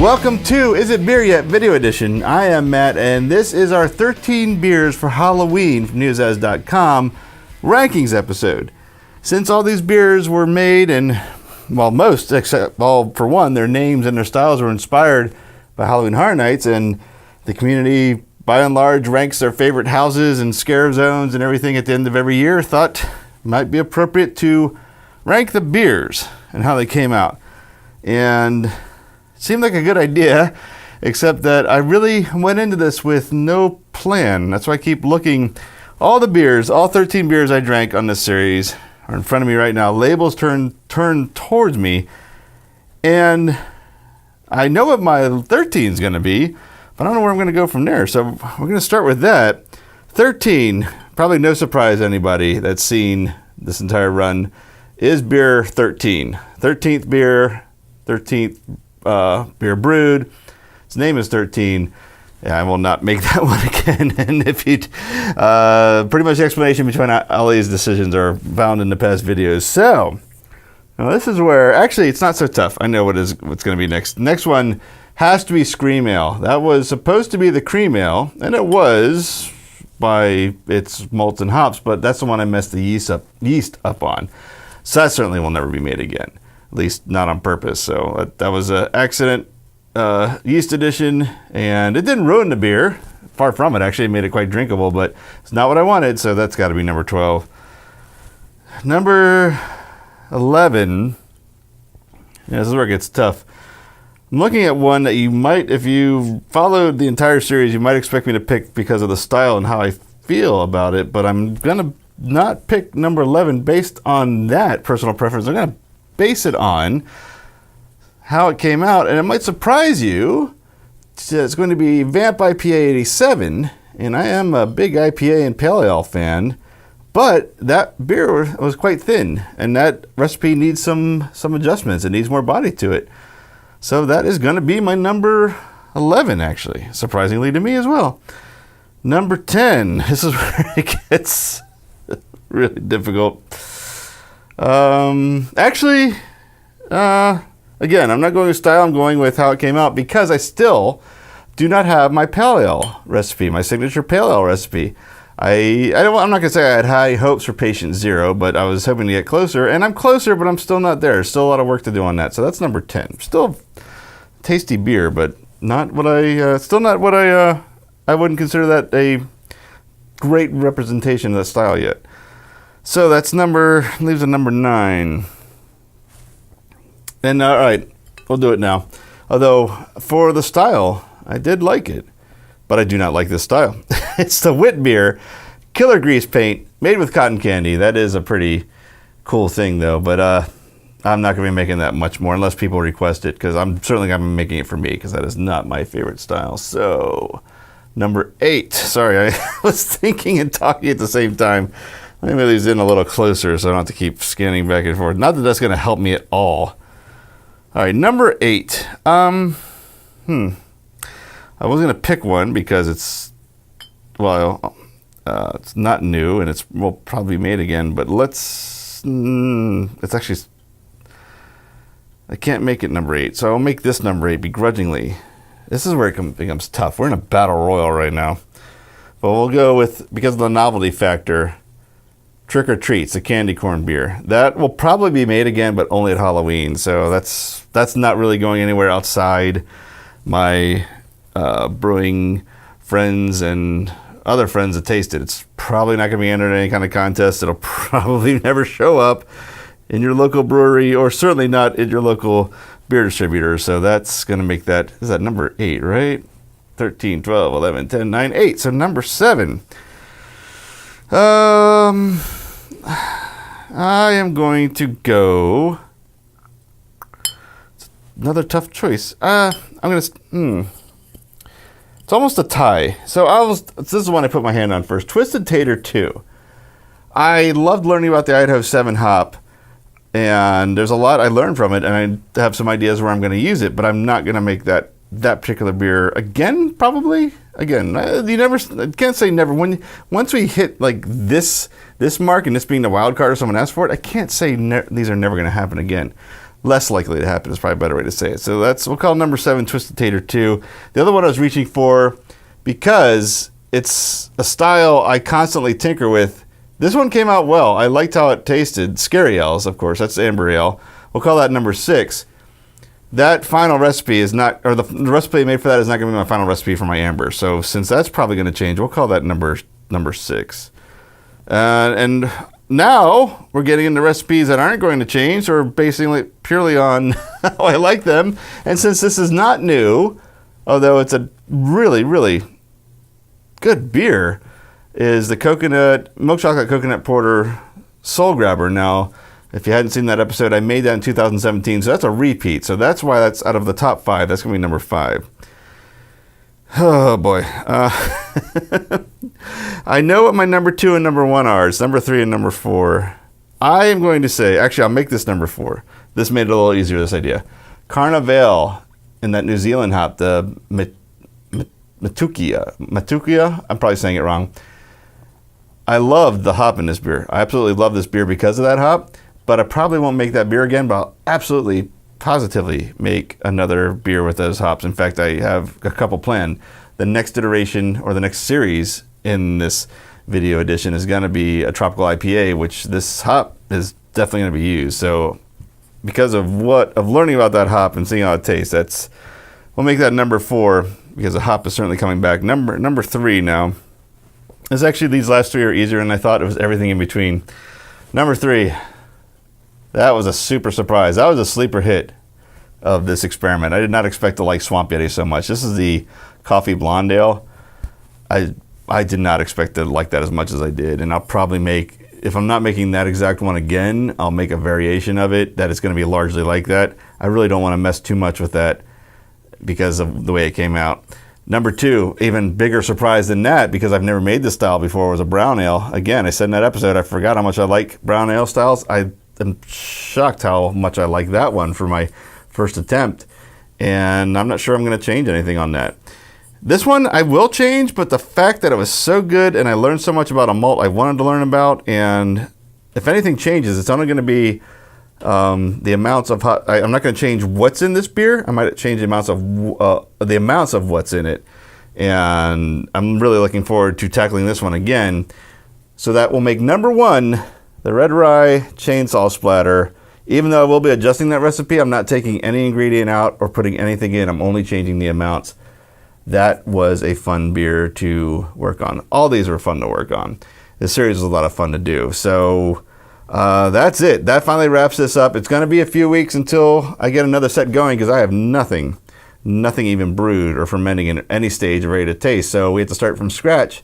Welcome to Is It Beer Yet? Video Edition. I am Matt, and this is our 13 beers for Halloween from newsaz.com rankings episode. Since all these beers were made, and well, most except all for one, their names and their styles were inspired by Halloween Horror Nights, and the community by and large ranks their favorite houses and scare zones and everything at the end of every year, thought it might be appropriate to rank the beers and how they came out. And it seemed like a good idea, except that I really went into this with no plan. That's why I keep looking. All the beers, all 13 beers I drank on this series are in front of me right now. Labels turned towards me. And I know what my 13 is going to be, but I don't know where I'm going to go from there. So we're going to start with that. 13, probably no surprise to anybody that's seen this entire run, is beer 13. 13th beer, 13th beer brewed. Its name is 13. Yeah, I will not make that one again. And if you, pretty much the explanation between all these decisions are found in the past videos. So now this is where, actually, it's not so tough. I know what's going to be next. Next one has to be Scream Ale. That was supposed to be the Cream Ale, and it was by its malts and hops, but that's the one I messed the yeast up on. So that certainly will never be made again, at least not on purpose. So that was an accident yeast addition, and it didn't ruin the beer. Far from it. Actually, it made it quite drinkable, but it's not what I wanted, so that's got to be number 12. Number 11. Yeah, this is where it gets tough. I'm looking at one that you might, if you followed the entire series, you might expect me to pick because of the style and how I feel about it, but I'm going to not pick number 11 based on that personal preference. I'm going to base it on how it came out, and it might surprise you. It's going to be Vamp IPA 87, and I am a big IPA and Pale Ale fan, but that beer was quite thin, and that recipe needs some adjustments. It needs more body to it. So that is going to be my number 11, actually, surprisingly to me as well. Number 10. This is where it gets really difficult. Actually, again, I'm not going with style. I'm going with how it came out because I still do not have my Pale Ale recipe, my signature Pale Ale recipe. I'm not going to say I had high hopes for Patient Zero, but I was hoping to get closer, and I'm closer, but I'm still not there. Still a lot of work to do on that. So that's number 10. Still tasty beer, but not what I wouldn't consider that a great representation of the style yet. So that's leaves a number 9. And all right, we'll do it now. Although for the style, I did like it, but I do not like this style. It's the Wit Beer Killer Grease Paint made with cotton candy. That is a pretty cool thing, though. But I'm not going to be making that much more unless people request it, because I'm certainly going to be making it for me, because that is not my favorite style. So number 8. Sorry, I was thinking and talking at the same time. Let me move these in a little closer so I don't have to keep scanning back and forth. Not that that's going to help me at all. All right, number 8. I was going to pick one because it's not new and it will probably be made again, but it's actually, I can't make it number 8, so I'll make this number 8 begrudgingly. This is where it becomes tough. We're in a battle royal right now. But we'll go with, because of the novelty factor, Trick or Treats, a candy corn beer. That will probably be made again, but only at Halloween. So that's not really going anywhere outside my brewing friends and other friends that taste it. It's probably not going to be entered in any kind of contest. It'll probably never show up in your local brewery, or certainly not in your local beer distributor. So that's going to make that, is that number 8, right? 13, 12, 11, 10, 9, 8. So number 7. I am going to go. It's another tough choice. It's almost a tie. So this is the one I put my hand on first. Twisted Tater 2. I loved learning about the Idaho 7 hop, and there's a lot I learned from it, and I have some ideas where I'm going to use it, but I'm not going to make that particular beer again, probably. Again, I can't say never. Once we hit like this mark, and this being the wild card or someone asked for it, I can't say these are never going to happen again. less likely to happen is probably a better way to say it. So we'll call number 7 Twisted Tater 2. The other one I was reaching for, because it's a style I constantly tinker with, this one came out well. I liked how it tasted. Scary Ales, of course, that's amber ale. We'll call that number 6. That final recipe is not, or the recipe I made for that is not going to be my final recipe for my amber. So since that's probably going to change, we'll call that number 6. And now we're getting into recipes that aren't going to change, or basically purely on how I like them. And since this is not new, although it's a really, really good beer, is the milk chocolate coconut porter Soul Grabber. Now, if you hadn't seen that episode, I made that in 2017, so that's a repeat. So that's why that's out of the top 5. That's going to be number 5. Oh, boy. I know what my number 2 and number 1 are. It's number 3 and number 4. I am going to say, actually, I'll make this number 4. This made it a little easier, this idea. Carnival in that New Zealand hop, the Matukia. I'm probably saying it wrong. I love the hop in this beer. I absolutely love this beer because of that hop. But I probably won't make that beer again, but I'll absolutely, positively make another beer with those hops. In fact, I have a couple planned. The next iteration, or the next series in this video edition, is going to be a tropical IPA, which this hop is definitely going to be used. So because of learning about that hop and seeing how it tastes, we'll make that number 4, because the hop is certainly coming back. Number 3 now. It's actually, these last 3 are easier, and I thought it was everything in between. Number 3. That was a super surprise. That was a sleeper hit of this experiment. I did not expect to like Swamp Yeti so much. This is the Coffee Blonde Ale. I did not expect to like that as much as I did. And I'll probably make, if I'm not making that exact one again, I'll make a variation of it that is going to be largely like that. I really don't want to mess too much with that because of the way it came out. Number 2, even bigger surprise than that, because I've never made this style before, was a brown ale. Again, I said in that episode, I forgot how much I like brown ale styles. I'm shocked how much I like that one for my first attempt, and I'm not sure I'm going to change anything on that. This one I will change, but the fact that it was so good and I learned so much about a malt I wanted to learn about, and if anything changes, it's only going to be the amounts of hot. I'm not going to change what's in this beer. I might change the amounts of what's in it, and I'm really looking forward to tackling this one again. So that will make number 1 the Red Rye Chainsaw Splatter. Even though I will be adjusting that recipe, I'm not taking any ingredient out or putting anything in. I'm only changing the amounts. That was a fun beer to work on. All these were fun to work on. This series was a lot of fun to do. So that's it. That finally wraps this up. It's going to be a few weeks until I get another set going, because I have nothing even brewed or fermenting in any stage ready to taste. So we have to start from scratch.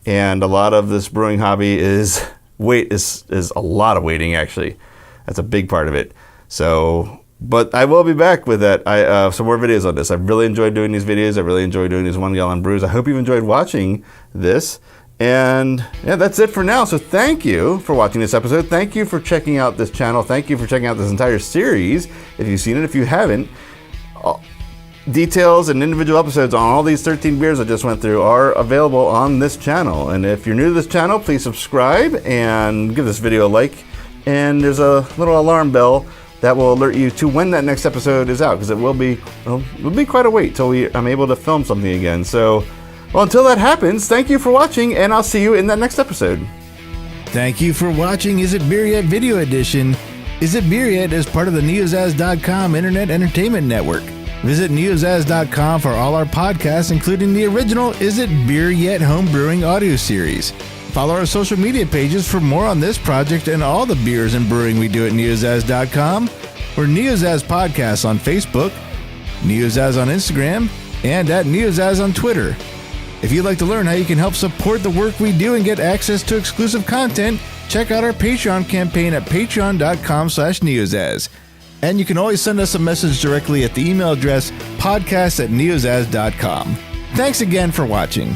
And a lot of this brewing hobby is a lot of waiting, actually. That's a big part of it. So, but I will be back with that. Some more videos on this. I've really enjoyed doing these videos. I really enjoyed doing these 1 gallon brews. I hope you've enjoyed watching this. And yeah, that's it for now. So thank you for watching this episode. Thank you for checking out this channel. Thank you for checking out this entire series. If you've seen it, if you haven't, details and individual episodes on all these 13 beers I just went through are available on this channel. And if you're new to this channel, please subscribe and give this video a like. And there's a little alarm bell that will alert you to when that next episode is out, because it will be quite a wait till I'm able to film something again. So, well, until that happens, thank you for watching, and I'll see you in that next episode. Thank you for watching Is It Beer Yet Video Edition. Is It Beer Yet is part of the neozaz.com Internet Entertainment Network. Visit neozaz.com for all our podcasts, including the original Is It Beer Yet Home Brewing audio series. Follow our social media pages for more on this project and all the beers and brewing we do at neozaz.com. We're Neozaz Podcasts on Facebook, Neozaz on Instagram, and at Neozaz on Twitter. If you'd like to learn how you can help support the work we do and get access to exclusive content, check out our Patreon campaign at patreon.com/neozaz. And you can always send us a message directly at the email address podcast@neozaz.com. Thanks again for watching.